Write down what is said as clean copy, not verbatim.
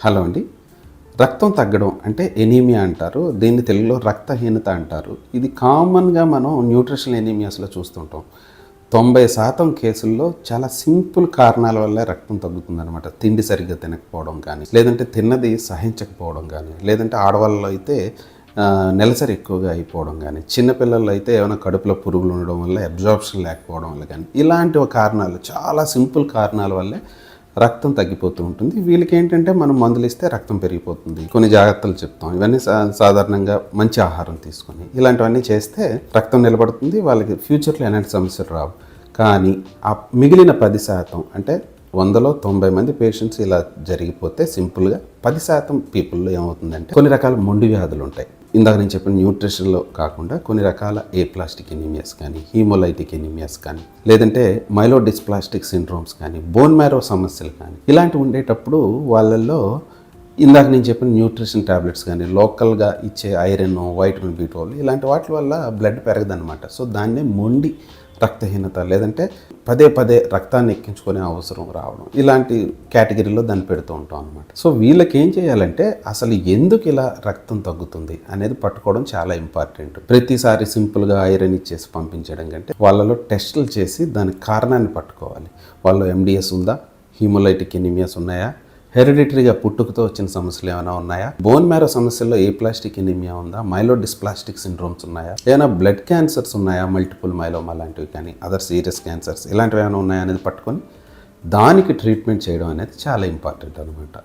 Hello అండి. రక్తం తగ్గడం అంటే ఎనీమియా అంటారు. దీన్ని తెలుగులో రక్తహీనత అంటారు. ఇది కామన్‌గా మనం న్యూట్రిషనల్ ఎనీమియాస్‌లో చూస్తుంటాం. 90% కేసుల్లో చాలా సింపుల్ కారణాల వల్లే రక్తం తగ్గుతుందనమాట. తిండి సరిగ్గా తినకపోవడం కానీ, లేదంటే తిన్నది సహించకపోవడం కానీ, లేదంటే ఆడవాళ్ళలో అయితే నెలసరి ఎక్కువగా అయిపోవడం కానీ, చిన్నపిల్లల్లో అయితే ఏమైనా కడుపులో పురుగులు ఉండడం వల్ల అబ్జార్ప్షన్ లేకపోవడం వల్ల కానీ, ఇలాంటి కారణాలు చాలా సింపుల్ కారణాల వల్లే రక్తం తగ్గిపోతూ ఉంటుంది. వీళ్ళకి ఏంటంటే మనం మందులు ఇస్తే రక్తం పెరిగిపోతుంది. కొన్ని జాగ్రత్తలు చెప్తాం. ఇవన్నీ సాధారణంగా మంచి ఆహారం తీసుకొని ఇలాంటివన్నీ చేస్తే రక్తం నిలబడుతుంది. వాళ్ళకి ఫ్యూచర్లో ఎలాంటి సమస్యలు రావు. కానీ ఆ మిగిలిన 10% అంటే 100లో 90 మంది పేషెంట్స్ ఇలా జరిగిపోతే సింపుల్గా 10% పీపుల్లో ఏమవుతుందంటే కొన్ని రకాల మొండి వ్యాధులు ఉంటాయి. ఇందాక నేను చెప్పిన న్యూట్రిషన్లో కాకుండా కొన్ని రకాల ఏప్లాస్టిక్ ఎనీమియాస్ కానీ, హీమోలైటిక్ ఎనీమియాస్ కానీ, లేదంటే మైలోడిస్ప్లాస్టిక్ సిండ్రోమ్స్ కానీ, బోన్ మ్యారో సమస్యలు కానీ ఇలాంటివి ఉండేటప్పుడు వాళ్ళల్లో ఇందాక నేను చెప్పిన న్యూట్రిషన్ టాబ్లెట్స్ కానీ, లోకల్గా ఇచ్చే ఐరన్, వైటమిన్ B12 ఇలాంటి వాటి వల్ల బ్లడ్ పెరగదనమాట. సో దాన్నే మొండి రక్తహీనత లేదంటే పదే పదే రక్తాన్ని ఎక్కించుకునే అవసరం రావడం ఇలాంటి కేటగిరీలో దాన్ని పెడుతూ ఉంటాం అనమాట. సో వీళ్ళకి ఏం చేయాలంటే అసలు ఎందుకు ఇలా రక్తం తగ్గుతుంది అనేది పట్టుకోవడం చాలా ఇంపార్టెంట్. ప్రతిసారి సింపుల్గా ఐరన్ ఇచ్చేసి పంపించడం కంటే వాళ్ళలో టెస్టులు చేసి దానికి కారణాన్ని పట్టుకోవాలి. వాళ్ళు MDS ఉందా, హీమోలైటిక్ ఎనీమియాస్ ఉన్నాయా, హెరిడిటరీగా పుట్టుకతో వచ్చిన సమస్యలు ఏమైనా ఉన్నాయా, బోన్ మ్యారో సమస్యల్లో ఏప్లాస్టిక్ ఎనీమియా ఉందా, మైలోడిస్ప్లాస్టిక్ సిండ్రోమ్స్ ఉన్నాయా, ఏమైనా బ్లడ్ క్యాన్సర్స్ ఉన్నాయా, మల్టిపుల్ మైలోమా లాంటివి కానీ, అదర్ సీరియస్ క్యాన్సర్స్ ఇలాంటివి ఏమైనా ఉన్నాయా అనేది పట్టుకొని దానికి ట్రీట్మెంట్ చేయడం అనేది చాలా ఇంపార్టెంట్ అనమాట.